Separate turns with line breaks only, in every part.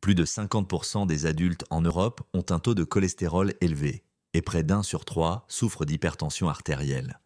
Plus de 50% des adultes en Europe ont un taux de cholestérol élevé, et près d'un sur trois souffre d'hypertension artérielle.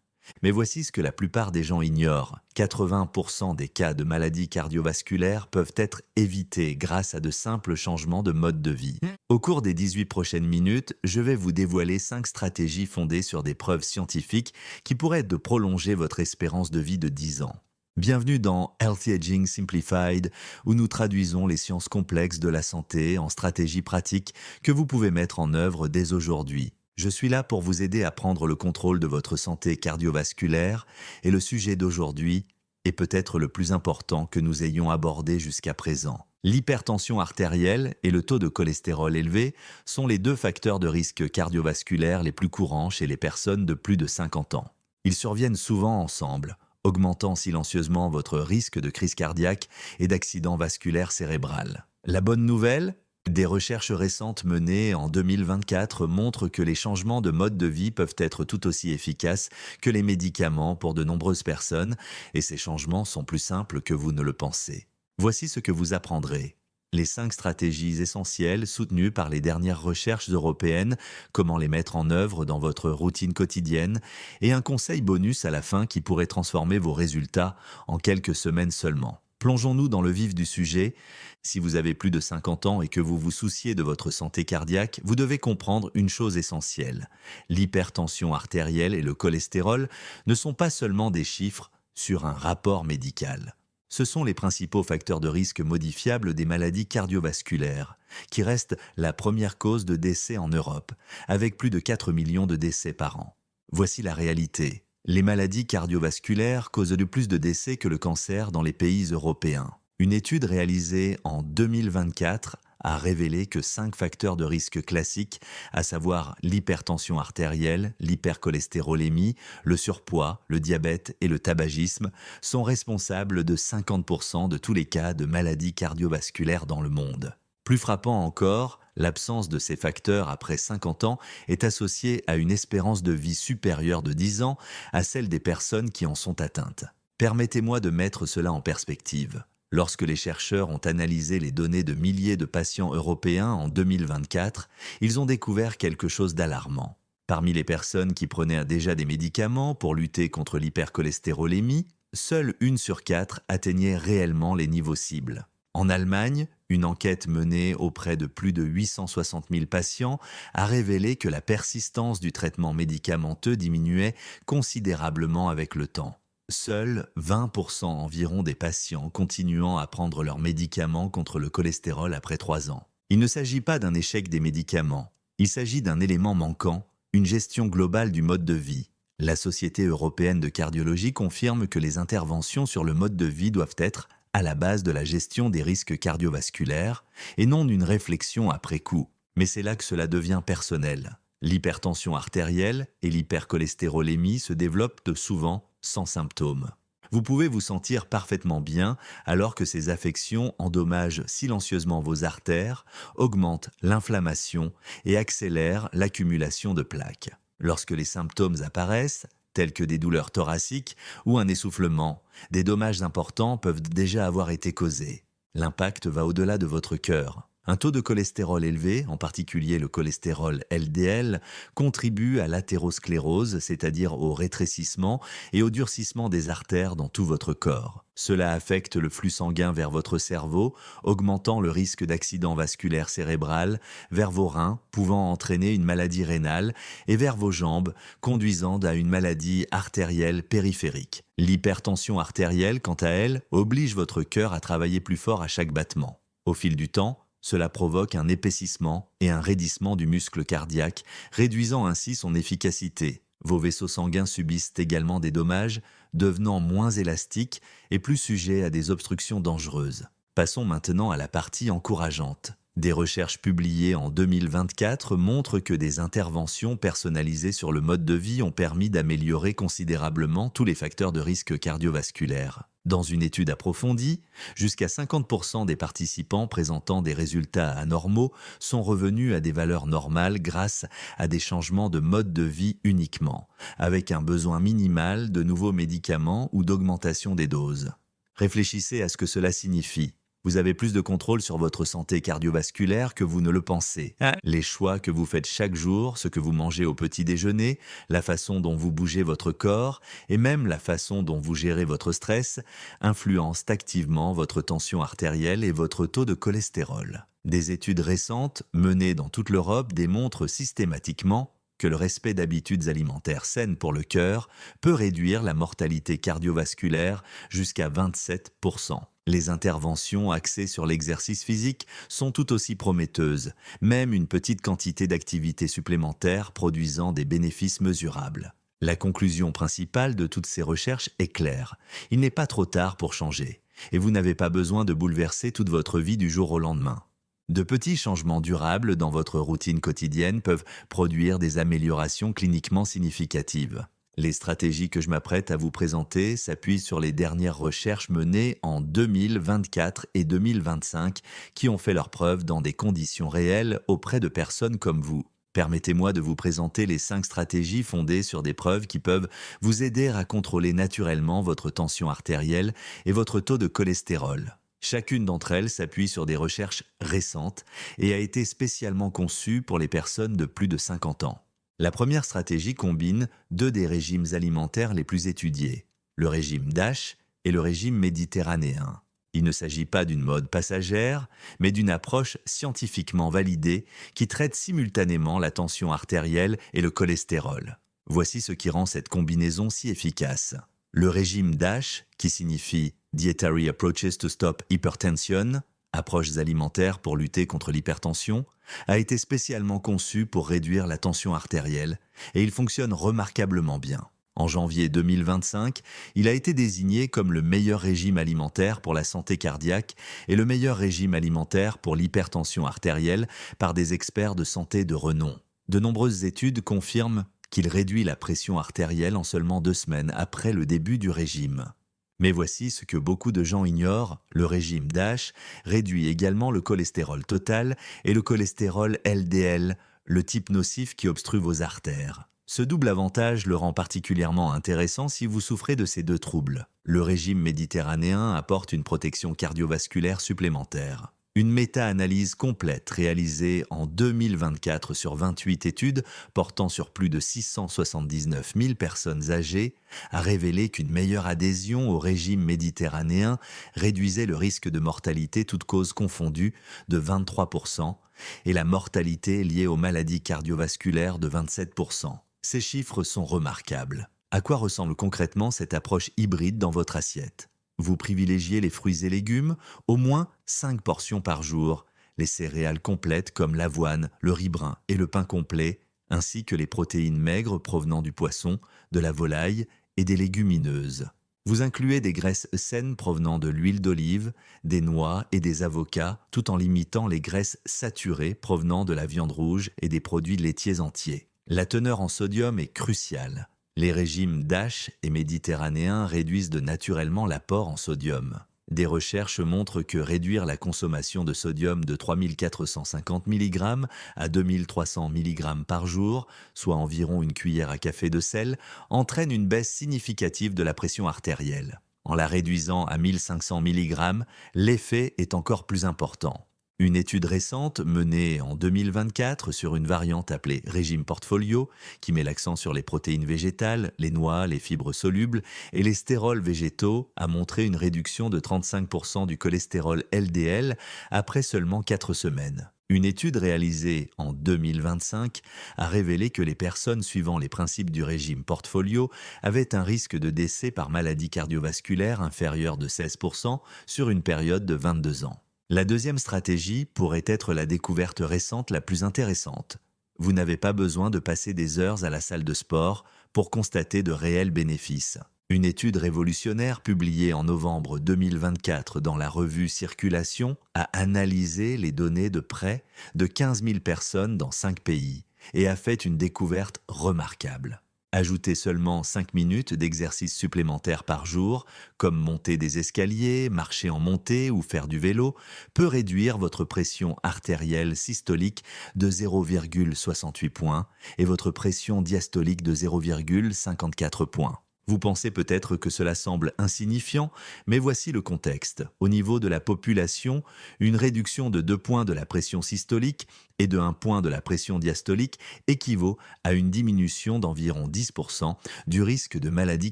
Mais voici ce que la plupart des gens ignorent. 80% des cas de maladies cardiovasculaires peuvent être évités grâce à de simples changements de mode de vie. Au cours des 18 prochaines minutes, je vais vous dévoiler 5 stratégies fondées sur des preuves scientifiques qui pourraient de prolonger votre espérance de vie de 10 ans. Bienvenue dans Healthy Aging Simplified, où nous traduisons les sciences complexes de la santé en stratégies pratiques que vous pouvez mettre en œuvre dès aujourd'hui. Je suis là pour vous aider à prendre le contrôle de votre santé cardiovasculaire et le sujet d'aujourd'hui est peut-être le plus important que nous ayons abordé jusqu'à présent. L'hypertension artérielle et le taux de cholestérol élevé sont les deux facteurs de risque cardiovasculaire les plus courants chez les personnes de plus de 50 ans. Ils surviennent souvent ensemble, augmentant silencieusement votre risque de crise cardiaque et d'accident vasculaire cérébral. La bonne nouvelle ? Des recherches récentes menées en 2024 montrent que les changements de mode de vie peuvent être tout aussi efficaces que les médicaments pour de nombreuses personnes, et ces changements sont plus simples que vous ne le pensez. Voici ce que vous apprendrez. Les 5 stratégies essentielles soutenues par les dernières recherches européennes, comment les mettre en œuvre dans votre routine quotidienne, et un conseil bonus à la fin qui pourrait transformer vos résultats en quelques semaines seulement. Plongeons-nous dans le vif du sujet. Si vous avez plus de 50 ans et que vous vous souciez de votre santé cardiaque, vous devez comprendre une chose essentielle. L'hypertension artérielle et le cholestérol ne sont pas seulement des chiffres sur un rapport médical. Ce sont les principaux facteurs de risque modifiables des maladies cardiovasculaires, qui restent la première cause de décès en Europe, avec plus de 4 millions de décès par an. Voici la réalité. Les maladies cardiovasculaires causent de plus de décès que le cancer dans les pays européens. Une étude réalisée en 2024 a révélé que 5 facteurs de risque classiques, à savoir l'hypertension artérielle, l'hypercholestérolémie, le surpoids, le diabète et le tabagisme, sont responsables de 50% de tous les cas de maladies cardiovasculaires dans le monde. Plus frappant encore, l'absence de ces facteurs après 50 ans est associée à une espérance de vie supérieure de 10 ans à celle des personnes qui en sont atteintes. Permettez-moi de mettre cela en perspective. Lorsque les chercheurs ont analysé les données de milliers de patients européens en 2024, ils ont découvert quelque chose d'alarmant. Parmi les personnes qui prenaient déjà des médicaments pour lutter contre l'hypercholestérolémie, seule 1 sur 4 atteignait réellement les niveaux cibles. En Allemagne, une enquête menée auprès de plus de 860 000 patients a révélé que la persistance du traitement médicamenteux diminuait considérablement avec le temps. Seuls 20% environ des patients continuant à prendre leurs médicaments contre le cholestérol après 3 ans. Il ne s'agit pas d'un échec des médicaments, il s'agit d'un élément manquant, une gestion globale du mode de vie. La Société européenne de cardiologie confirme que les interventions sur le mode de vie doivent être à la base de la gestion des risques cardiovasculaires et non d'une réflexion après coup. Mais c'est là que cela devient personnel. L'hypertension artérielle et l'hypercholestérolémie se développent souvent sans symptômes. Vous pouvez vous sentir parfaitement bien alors que ces affections endommagent silencieusement vos artères, augmentent l'inflammation et accélèrent l'accumulation de plaques. Lorsque les symptômes apparaissent, tels que des douleurs thoraciques ou un essoufflement, des dommages importants peuvent déjà avoir été causés. L'impact va au-delà de votre cœur. Un taux de cholestérol élevé, en particulier le cholestérol LDL, contribue à l'athérosclérose, c'est-à-dire au rétrécissement et au durcissement des artères dans tout votre corps. Cela affecte le flux sanguin vers votre cerveau, augmentant le risque d'accident vasculaire cérébral, vers vos reins, pouvant entraîner une maladie rénale, et vers vos jambes, conduisant à une maladie artérielle périphérique. L'hypertension artérielle, quant à elle, oblige votre cœur à travailler plus fort à chaque battement. Au fil du temps, cela provoque un épaississement et un raidissement du muscle cardiaque, réduisant ainsi son efficacité. Vos vaisseaux sanguins subissent également des dommages, devenant moins élastiques et plus sujets à des obstructions dangereuses. Passons maintenant à la partie encourageante. Des recherches publiées en 2024 montrent que des interventions personnalisées sur le mode de vie ont permis d'améliorer considérablement tous les facteurs de risque cardiovasculaire. Dans une étude approfondie, jusqu'à 50% des participants présentant des résultats anormaux sont revenus à des valeurs normales grâce à des changements de mode de vie uniquement, avec un besoin minimal de nouveaux médicaments ou d'augmentation des doses. Réfléchissez à ce que cela signifie. Vous avez plus de contrôle sur votre santé cardiovasculaire que vous ne le pensez. Les choix que vous faites chaque jour, ce que vous mangez au petit déjeuner, la façon dont vous bougez votre corps et même la façon dont vous gérez votre stress influencent activement votre tension artérielle et votre taux de cholestérol. Des études récentes menées dans toute l'Europe démontrent systématiquement que le respect d'habitudes alimentaires saines pour le cœur peut réduire la mortalité cardiovasculaire jusqu'à 27%. Les interventions axées sur l'exercice physique sont tout aussi prometteuses, même une petite quantité d'activité supplémentaire produisant des bénéfices mesurables. La conclusion principale de toutes ces recherches est claire. Il n'est pas trop tard pour changer, et vous n'avez pas besoin de bouleverser toute votre vie du jour au lendemain. De petits changements durables dans votre routine quotidienne peuvent produire des améliorations cliniquement significatives. Les stratégies que je m'apprête à vous présenter s'appuient sur les dernières recherches menées en 2024 et 2025 qui ont fait leurs preuves dans des conditions réelles auprès de personnes comme vous. Permettez-moi de vous présenter les 5 stratégies fondées sur des preuves qui peuvent vous aider à contrôler naturellement votre tension artérielle et votre taux de cholestérol. Chacune d'entre elles s'appuie sur des recherches récentes et a été spécialement conçue pour les personnes de plus de 50 ans. La première stratégie combine 2 des régimes alimentaires les plus étudiés, le régime DASH et le régime méditerranéen. Il ne s'agit pas d'une mode passagère, mais d'une approche scientifiquement validée qui traite simultanément la tension artérielle et le cholestérol. Voici ce qui rend cette combinaison si efficace. Le régime DASH, qui signifie Dietary Approaches to Stop Hypertension, approches alimentaires pour lutter contre l'hypertension, a été spécialement conçu pour réduire la tension artérielle et il fonctionne remarquablement bien. En janvier 2025, il a été désigné comme le meilleur régime alimentaire pour la santé cardiaque et le meilleur régime alimentaire pour l'hypertension artérielle par des experts de santé de renom. De nombreuses études confirment qu'il réduit la pression artérielle en seulement 2 semaines après le début du régime. Mais voici ce que beaucoup de gens ignorent, le régime DASH réduit également le cholestérol total et le cholestérol LDL, le type nocif qui obstrue vos artères. Ce double avantage le rend particulièrement intéressant si vous souffrez de ces 2 troubles. Le régime méditerranéen apporte une protection cardiovasculaire supplémentaire. Une méta-analyse complète réalisée en 2024 sur 28 études portant sur plus de 679 000 personnes âgées a révélé qu'une meilleure adhésion au régime méditerranéen réduisait le risque de mortalité toutes causes confondues de 23% et la mortalité liée aux maladies cardiovasculaires de 27%. Ces chiffres sont remarquables. À quoi ressemble concrètement cette approche hybride dans votre assiette ? Vous privilégiez les fruits et légumes, au moins 5 portions par jour, les céréales complètes comme l'avoine, le riz brun et le pain complet, ainsi que les protéines maigres provenant du poisson, de la volaille et des légumineuses. Vous incluez des graisses saines provenant de l'huile d'olive, des noix et des avocats, tout en limitant les graisses saturées provenant de la viande rouge et des produits laitiers entiers. La teneur en sodium est cruciale. Les régimes DASH et méditerranéens réduisent naturellement l'apport en sodium. Des recherches montrent que réduire la consommation de sodium de 3450 mg à 2300 mg par jour, soit environ une cuillère à café de sel, entraîne une baisse significative de la pression artérielle. En la réduisant à 1500 mg, l'effet est encore plus important. Une étude récente menée en 2024 sur une variante appelée régime portfolio, qui met l'accent sur les protéines végétales, les noix, les fibres solubles et les stérols végétaux, a montré une réduction de 35% du cholestérol LDL après seulement 4 semaines. Une étude réalisée en 2025 a révélé que les personnes suivant les principes du régime portfolio avaient un risque de décès par maladie cardiovasculaire inférieur de 16% sur une période de 22 ans. La deuxième stratégie pourrait être la découverte récente la plus intéressante. Vous n'avez pas besoin de passer des heures à la salle de sport pour constater de réels bénéfices. Une étude révolutionnaire publiée en novembre 2024 dans la revue Circulation a analysé les données de près de 15 000 personnes dans 5 pays et a fait une découverte remarquable. Ajoutez seulement 5 minutes d'exercice supplémentaire par jour, comme monter des escaliers, marcher en montée ou faire du vélo, peut réduire votre pression artérielle systolique de 0,68 points et votre pression diastolique de 0,54 points. Vous pensez peut-être que cela semble insignifiant, mais voici le contexte. Au niveau de la population, une réduction de 2 points de la pression systolique et de 1 point de la pression diastolique équivaut à une diminution d'environ 10% du risque de maladie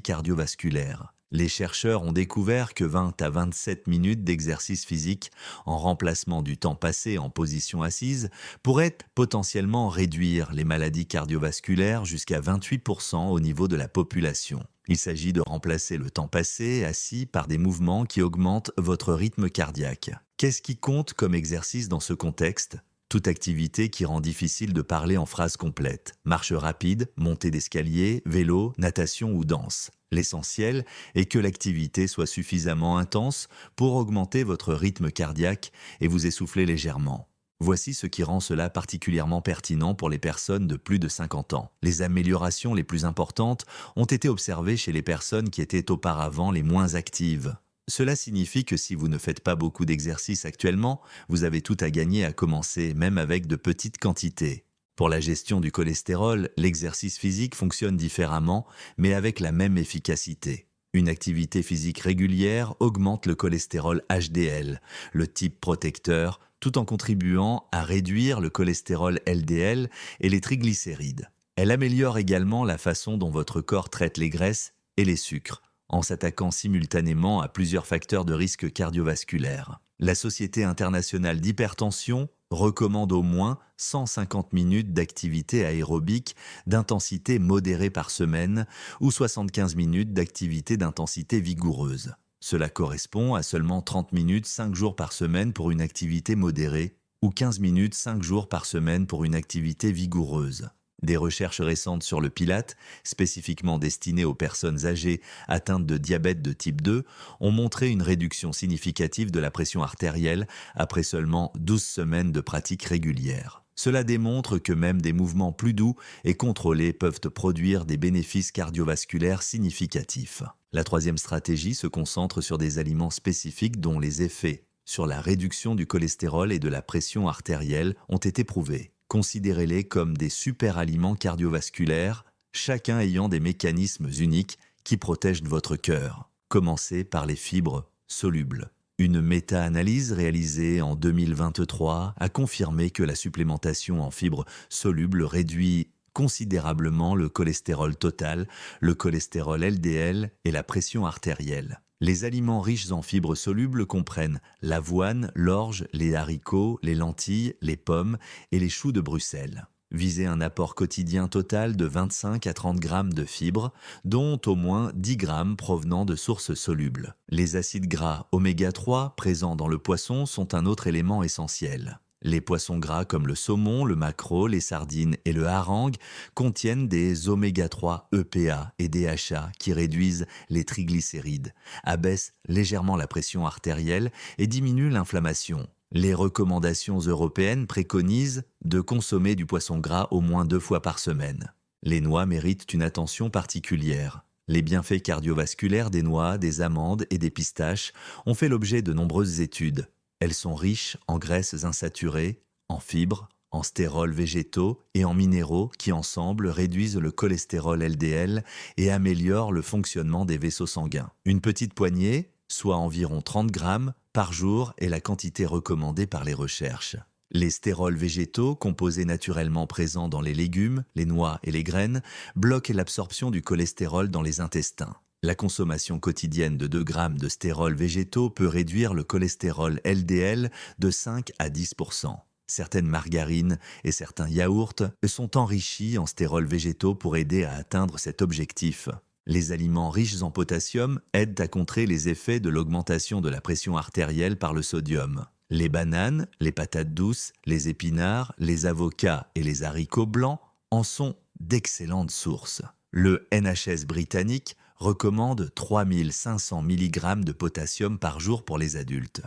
cardiovasculaire. Les chercheurs ont découvert que 20 à 27 minutes d'exercice physique en remplacement du temps passé en position assise pourraient potentiellement réduire les maladies cardiovasculaires jusqu'à 28% au niveau de la population. Il s'agit de remplacer le temps passé assis par des mouvements qui augmentent votre rythme cardiaque. Qu'est-ce qui compte comme exercice dans ce contexte ? Toute activité qui rend difficile de parler en phrases complètes. Marche rapide, montée d'escalier, vélo, natation ou danse. L'essentiel est que l'activité soit suffisamment intense pour augmenter votre rythme cardiaque et vous essouffler légèrement. Voici ce qui rend cela particulièrement pertinent pour les personnes de plus de 50 ans. Les améliorations les plus importantes ont été observées chez les personnes qui étaient auparavant les moins actives. Cela signifie que si vous ne faites pas beaucoup d'exercices actuellement, vous avez tout à gagner à commencer, même avec de petites quantités. Pour la gestion du cholestérol, l'exercice physique fonctionne différemment, mais avec la même efficacité. Une activité physique régulière augmente le cholestérol HDL, le type protecteur, tout en contribuant à réduire le cholestérol LDL et les triglycérides. Elle améliore également la façon dont votre corps traite les graisses et les sucres, en s'attaquant simultanément à plusieurs facteurs de risque cardiovasculaire. La Société internationale d'hypertension recommande au moins 150 minutes d'activité aérobique d'intensité modérée par semaine ou 75 minutes d'activité d'intensité vigoureuse. Cela correspond à seulement 30 minutes 5 jours par semaine pour une activité modérée ou 15 minutes 5 jours par semaine pour une activité vigoureuse. Des recherches récentes sur le Pilate, spécifiquement destinées aux personnes âgées atteintes de diabète de type 2, ont montré une réduction significative de la pression artérielle après seulement 12 semaines de pratique régulière. Cela démontre que même des mouvements plus doux et contrôlés peuvent produire des bénéfices cardiovasculaires significatifs. La troisième stratégie se concentre sur des aliments spécifiques dont les effets sur la réduction du cholestérol et de la pression artérielle ont été prouvés. Considérez-les comme des super-aliments cardiovasculaires, chacun ayant des mécanismes uniques qui protègent votre cœur. Commencez par les fibres solubles. Une méta-analyse réalisée en 2023 a confirmé que la supplémentation en fibres solubles réduit considérablement le cholestérol total, le cholestérol LDL et la pression artérielle. Les aliments riches en fibres solubles comprennent l'avoine, l'orge, les haricots, les lentilles, les pommes et les choux de Bruxelles. Visez un apport quotidien total de 25 à 30 grammes de fibres, dont au moins 10 grammes provenant de sources solubles. Les acides gras oméga 3 présents dans le poisson sont un autre élément essentiel. Les poissons gras comme le saumon, le maquereau, les sardines et le hareng contiennent des oméga 3 EPA et DHA qui réduisent les triglycérides, abaissent légèrement la pression artérielle et diminuent l'inflammation. Les recommandations européennes préconisent de consommer du poisson gras au moins 2 fois par semaine. Les noix méritent une attention particulière. Les bienfaits cardiovasculaires des noix, des amandes et des pistaches ont fait l'objet de nombreuses études. Elles sont riches en graisses insaturées, en fibres, en stérols végétaux et en minéraux qui ensemble réduisent le cholestérol LDL et améliorent le fonctionnement des vaisseaux sanguins. Une petite poignée, soit environ 30 grammes par jour, est la quantité recommandée par les recherches. Les stérols végétaux, composés naturellement présents dans les légumes, les noix et les graines, bloquent l'absorption du cholestérol dans les intestins. La consommation quotidienne de 2 grammes de stérols végétaux peut réduire le cholestérol LDL de 5 à 10%. Certaines margarines et certains yaourts sont enrichis en stérols végétaux pour aider à atteindre cet objectif. Les aliments riches en potassium aident à contrer les effets de l'augmentation de la pression artérielle par le sodium. Les bananes, les patates douces, les épinards, les avocats et les haricots blancs en sont d'excellentes sources. Le NHS britannique recommande 3500 mg de potassium par jour pour les adultes.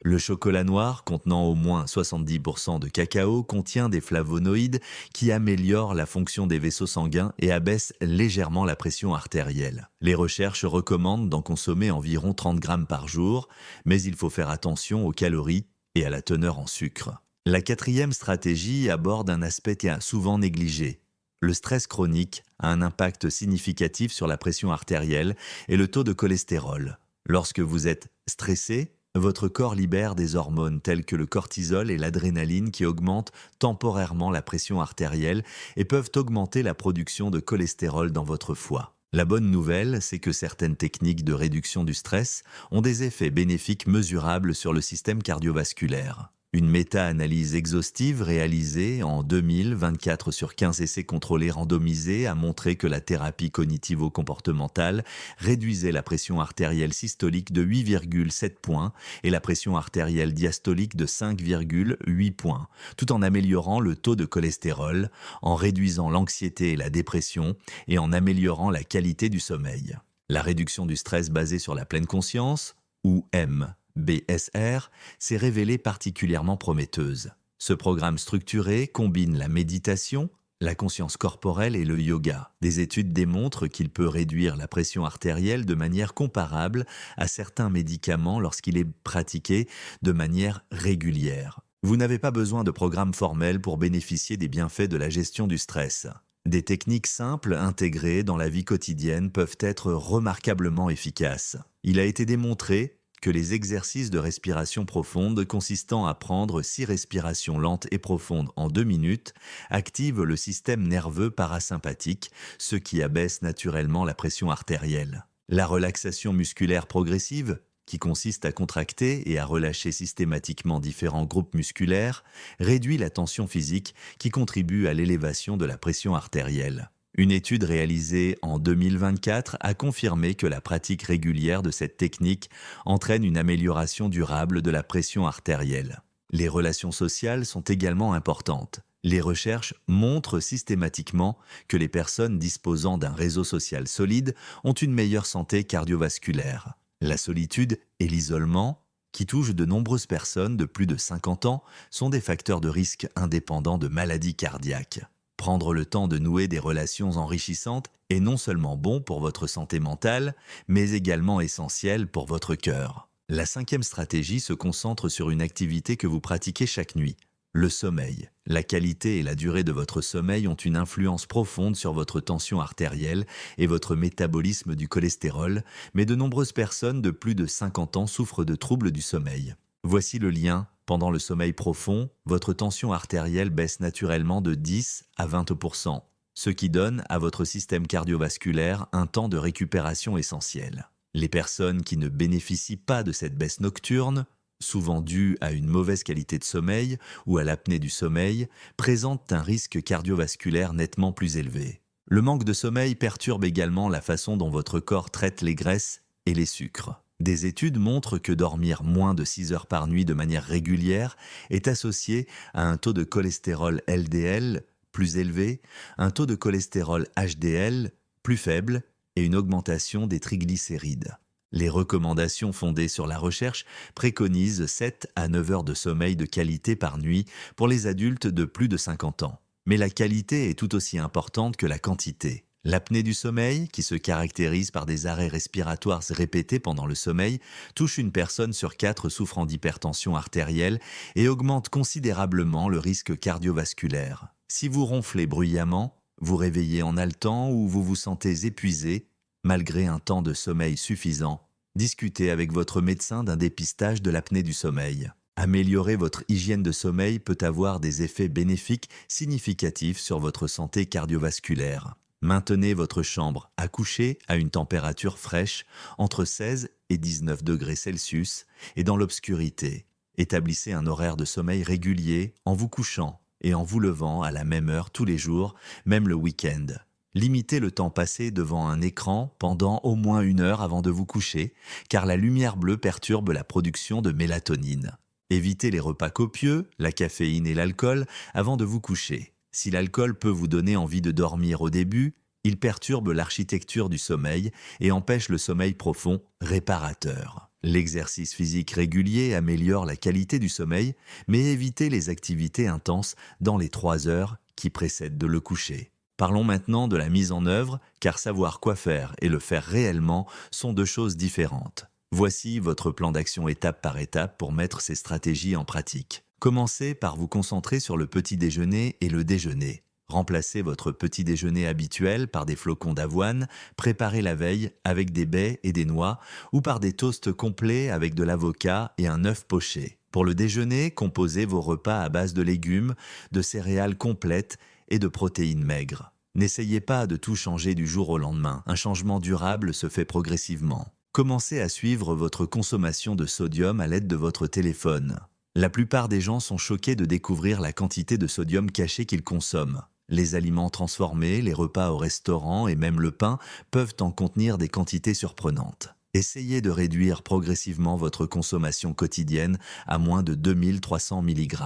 Le chocolat noir, contenant au moins 70% de cacao, contient des flavonoïdes qui améliorent la fonction des vaisseaux sanguins et abaissent légèrement la pression artérielle. Les recherches recommandent d'en consommer environ 30 grammes par jour, mais il faut faire attention aux calories et à la teneur en sucre. La quatrième stratégie aborde un aspect souvent négligé, Le stress chronique a un impact significatif sur la pression artérielle et le taux de cholestérol. Lorsque vous êtes stressé, votre corps libère des hormones telles que le cortisol et l'adrénaline qui augmentent temporairement la pression artérielle et peuvent augmenter la production de cholestérol dans votre foie. La bonne nouvelle, c'est que certaines techniques de réduction du stress ont des effets bénéfiques mesurables sur le système cardiovasculaire. Une méta-analyse exhaustive réalisée en 2024 sur 15 essais contrôlés randomisés a montré que la thérapie cognitivo-comportementale réduisait la pression artérielle systolique de 8,7 points et la pression artérielle diastolique de 5,8 points, tout en améliorant le taux de cholestérol, en réduisant l'anxiété et la dépression et en améliorant la qualité du sommeil. La réduction du stress basée sur la pleine conscience, ou MBSR, s'est révélée particulièrement prometteuse. Ce programme structuré combine la méditation, la conscience corporelle et le yoga. Des études démontrent qu'il peut réduire la pression artérielle de manière comparable à certains médicaments lorsqu'il est pratiqué de manière régulière. Vous n'avez pas besoin de programme formel pour bénéficier des bienfaits de la gestion du stress. Des techniques simples intégrées dans la vie quotidienne peuvent être remarquablement efficaces. Il a été démontré que les exercices de respiration profonde consistant à prendre 6 respirations lentes et profondes en 2 minutes activent le système nerveux parasympathique, ce qui abaisse naturellement la pression artérielle. La relaxation musculaire progressive, qui consiste à contracter et à relâcher systématiquement différents groupes musculaires, réduit la tension physique qui contribue à l'élévation de la pression artérielle. Une étude réalisée en 2024 a confirmé que la pratique régulière de cette technique entraîne une amélioration durable de la pression artérielle. Les relations sociales sont également importantes. Les recherches montrent systématiquement que les personnes disposant d'un réseau social solide ont une meilleure santé cardiovasculaire. La solitude et l'isolement, qui touchent de nombreuses personnes de plus de 50 ans, sont des facteurs de risque indépendants de maladies cardiaques. Prendre le temps de nouer des relations enrichissantes est non seulement bon pour votre santé mentale, mais également essentiel pour votre cœur. La 5e stratégie se concentre sur une activité que vous pratiquez chaque nuit, le sommeil. La qualité et la durée de votre sommeil ont une influence profonde sur votre tension artérielle et votre métabolisme du cholestérol, mais de nombreuses personnes de plus de 50 ans souffrent de troubles du sommeil. Voici le lien. Pendant le sommeil profond, votre tension artérielle baisse naturellement de 10 à 20%, ce qui donne à votre système cardiovasculaire un temps de récupération essentiel. Les personnes qui ne bénéficient pas de cette baisse nocturne, souvent due à une mauvaise qualité de sommeil ou à l'apnée du sommeil, présentent un risque cardiovasculaire nettement plus élevé. Le manque de sommeil perturbe également la façon dont votre corps traite les graisses et les sucres. Des études montrent que dormir moins de 6 heures par nuit de manière régulière est associé à un taux de cholestérol LDL plus élevé, un taux de cholestérol HDL plus faible et une augmentation des triglycérides. Les recommandations fondées sur la recherche préconisent 7 à 9 heures de sommeil de qualité par nuit pour les adultes de plus de 50 ans. Mais la qualité est tout aussi importante que la quantité. L'apnée du sommeil, qui se caractérise par des arrêts respiratoires répétés pendant le sommeil, touche une personne sur 4 souffrant d'hypertension artérielle et augmente considérablement le risque cardiovasculaire. Si vous ronflez bruyamment, vous réveillez en haletant ou vous vous sentez épuisé, malgré un temps de sommeil suffisant, discutez avec votre médecin d'un dépistage de l'apnée du sommeil. Améliorer votre hygiène de sommeil peut avoir des effets bénéfiques significatifs sur votre santé cardiovasculaire. Maintenez votre chambre à coucher à une température fraîche entre 16 et 19 degrés Celsius et dans l'obscurité. Établissez un horaire de sommeil régulier en vous couchant et en vous levant à la même heure tous les jours, même le week-end. Limitez le temps passé devant un écran pendant au moins 1 heure avant de vous coucher, car la lumière bleue perturbe la production de mélatonine. Évitez les repas copieux, la caféine et l'alcool avant de vous coucher. Si l'alcool peut vous donner envie de dormir au début, il perturbe l'architecture du sommeil et empêche le sommeil profond réparateur. L'exercice physique régulier améliore la qualité du sommeil, mais évitez les activités intenses dans les 3 heures qui précèdent de le coucher. Parlons maintenant de la mise en œuvre, car savoir quoi faire et le faire réellement sont 2 choses différentes. Voici votre plan d'action étape par étape pour mettre ces stratégies en pratique. Commencez par vous concentrer sur le petit déjeuner et le déjeuner. Remplacez votre petit déjeuner habituel par des flocons d'avoine préparés la veille avec des baies et des noix ou par des toasts complets avec de l'avocat et un œuf poché. Pour le déjeuner, composez vos repas à base de légumes, de céréales complètes et de protéines maigres. N'essayez pas de tout changer du jour au lendemain. Un changement durable se fait progressivement. Commencez à suivre votre consommation de sodium à l'aide de votre téléphone. La plupart des gens sont choqués de découvrir la quantité de sodium caché qu'ils consomment. Les aliments transformés, les repas au restaurant et même le pain peuvent en contenir des quantités surprenantes. Essayez de réduire progressivement votre consommation quotidienne à moins de 2300 mg.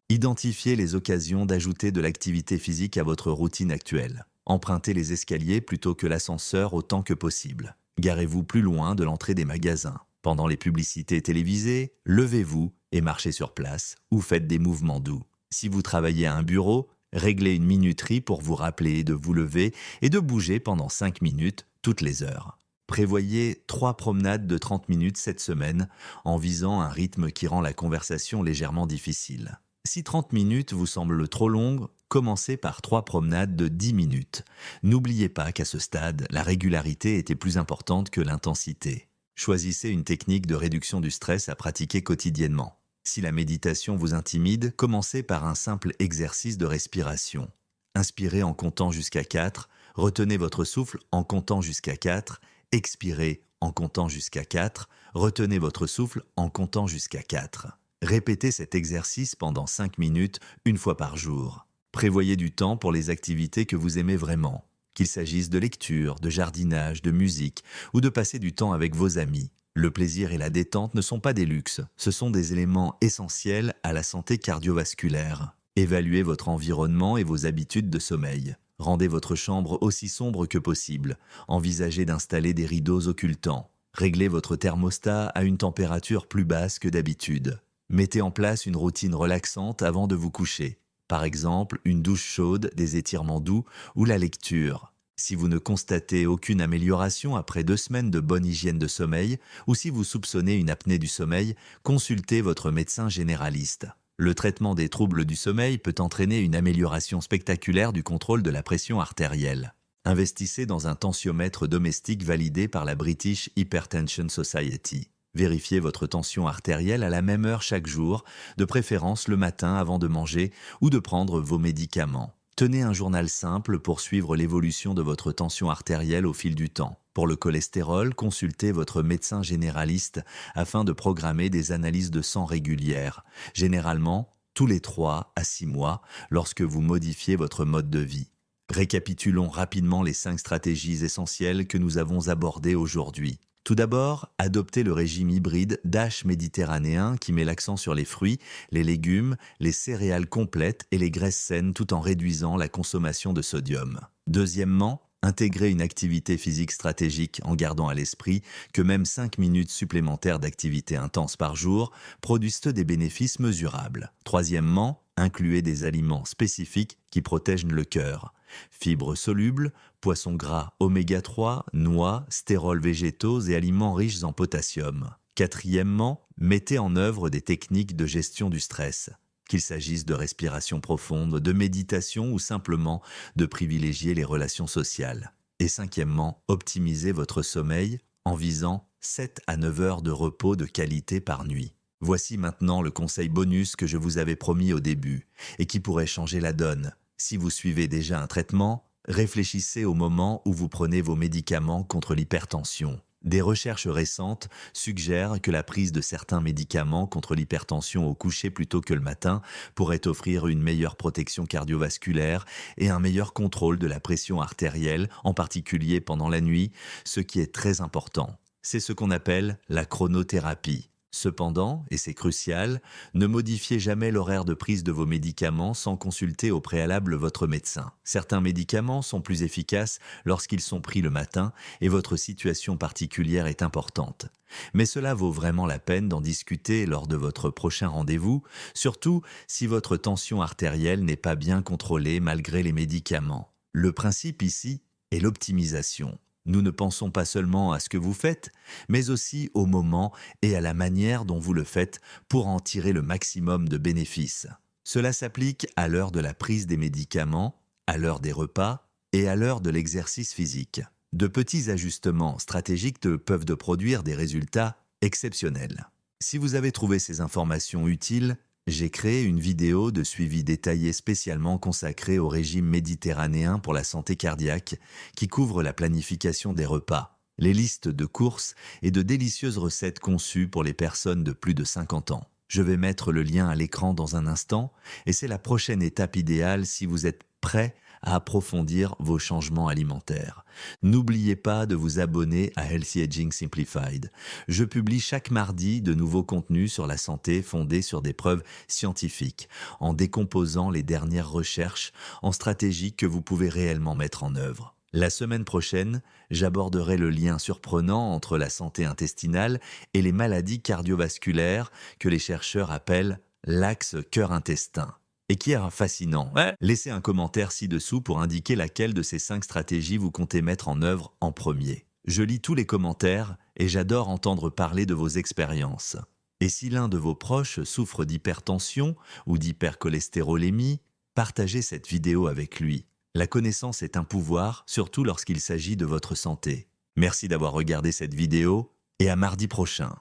Identifiez les occasions d'ajouter de l'activité physique à votre routine actuelle. Empruntez les escaliers plutôt que l'ascenseur autant que possible. Garez-vous plus loin de l'entrée des magasins. Pendant les publicités télévisées, levez-vous et marchez sur place ou faites des mouvements doux. Si vous travaillez à un bureau, réglez une minuterie pour vous rappeler de vous lever et de bouger pendant 5 minutes toutes les heures. Prévoyez 3 promenades de 30 minutes cette semaine en visant un rythme qui rend la conversation légèrement difficile. Si 30 minutes vous semblent trop longues, commencez par 3 promenades de 10 minutes. N'oubliez pas qu'à ce stade, la régularité était plus importante que l'intensité. Choisissez une technique de réduction du stress à pratiquer quotidiennement. Si la méditation vous intimide, commencez par un simple exercice de respiration. Inspirez en comptant jusqu'à 4, retenez votre souffle en comptant jusqu'à 4, expirez en comptant jusqu'à 4, retenez votre souffle en comptant jusqu'à 4. Répétez cet exercice pendant 5 minutes, une fois par jour. Prévoyez du temps pour les activités que vous aimez vraiment, qu'il s'agisse de lecture, de jardinage, de musique ou de passer du temps avec vos amis. Le plaisir et la détente ne sont pas des luxes, ce sont des éléments essentiels à la santé cardiovasculaire. Évaluez votre environnement et vos habitudes de sommeil. Rendez votre chambre aussi sombre que possible. Envisagez d'installer des rideaux occultants. Réglez votre thermostat à une température plus basse que d'habitude. Mettez en place une routine relaxante avant de vous coucher. Par exemple, une douche chaude, des étirements doux ou la lecture. Si vous ne constatez aucune amélioration après 2 semaines de bonne hygiène de sommeil ou si vous soupçonnez une apnée du sommeil, consultez votre médecin généraliste. Le traitement des troubles du sommeil peut entraîner une amélioration spectaculaire du contrôle de la pression artérielle. Investissez dans un tensiomètre domestique validé par la British Hypertension Society. Vérifiez votre tension artérielle à la même heure chaque jour, de préférence le matin avant de manger ou de prendre vos médicaments. Tenez un journal simple pour suivre l'évolution de votre tension artérielle au fil du temps. Pour le cholestérol, consultez votre médecin généraliste afin de programmer des analyses de sang régulières, généralement tous les 3 à 6 mois lorsque vous modifiez votre mode de vie. Récapitulons rapidement les 5 stratégies essentielles que nous avons abordées aujourd'hui. Tout d'abord, adoptez le régime hybride DASH méditerranéen qui met l'accent sur les fruits, les légumes, les céréales complètes et les graisses saines tout en réduisant la consommation de sodium. Deuxièmement, intégrez une activité physique stratégique en gardant à l'esprit que même 5 minutes supplémentaires d'activité intense par jour produisent des bénéfices mesurables. Troisièmement, incluez des aliments spécifiques qui protègent le cœur. Fibres solubles, poissons gras oméga 3, noix, stérols végétaux et aliments riches en potassium. Quatrièmement, mettez en œuvre des techniques de gestion du stress, qu'il s'agisse de respiration profonde, de méditation ou simplement de privilégier les relations sociales. Et cinquièmement, optimisez votre sommeil en visant 7 à 9 heures de repos de qualité par nuit. Voici maintenant le conseil bonus que je vous avais promis au début et qui pourrait changer la donne. Si vous suivez déjà un traitement, réfléchissez au moment où vous prenez vos médicaments contre l'hypertension. Des recherches récentes suggèrent que la prise de certains médicaments contre l'hypertension au coucher plutôt que le matin pourrait offrir une meilleure protection cardiovasculaire et un meilleur contrôle de la pression artérielle, en particulier pendant la nuit, ce qui est très important. C'est ce qu'on appelle la chronothérapie. Cependant, et c'est crucial, ne modifiez jamais l'horaire de prise de vos médicaments sans consulter au préalable votre médecin. Certains médicaments sont plus efficaces lorsqu'ils sont pris le matin et votre situation particulière est importante. Mais cela vaut vraiment la peine d'en discuter lors de votre prochain rendez-vous, surtout si votre tension artérielle n'est pas bien contrôlée malgré les médicaments. Le principe ici est l'optimisation. Nous ne pensons pas seulement à ce que vous faites, mais aussi au moment et à la manière dont vous le faites pour en tirer le maximum de bénéfices. Cela s'applique à l'heure de la prise des médicaments, à l'heure des repas et à l'heure de l'exercice physique. De petits ajustements stratégiques peuvent produire des résultats exceptionnels. Si vous avez trouvé ces informations utiles, j'ai créé une vidéo de suivi détaillé spécialement consacrée au régime méditerranéen pour la santé cardiaque qui couvre la planification des repas, les listes de courses et de délicieuses recettes conçues pour les personnes de plus de 50 ans. Je vais mettre le lien à l'écran dans un instant et c'est la prochaine étape idéale si vous êtes prêt à approfondir vos changements alimentaires. N'oubliez pas de vous abonner à Healthy Aging Simplified. Je publie chaque mardi de nouveaux contenus sur la santé fondés sur des preuves scientifiques, en décomposant les dernières recherches en stratégies que vous pouvez réellement mettre en œuvre. La semaine prochaine, j'aborderai le lien surprenant entre la santé intestinale et les maladies cardiovasculaires que les chercheurs appellent l'axe cœur-intestin. Et qui est fascinant. Ouais. Laissez un commentaire ci-dessous pour indiquer laquelle de ces 5 stratégies vous comptez mettre en œuvre en premier. Je lis tous les commentaires et j'adore entendre parler de vos expériences. Et si l'un de vos proches souffre d'hypertension ou d'hypercholestérolémie, partagez cette vidéo avec lui. La connaissance est un pouvoir, surtout lorsqu'il s'agit de votre santé. Merci d'avoir regardé cette vidéo et à mardi prochain.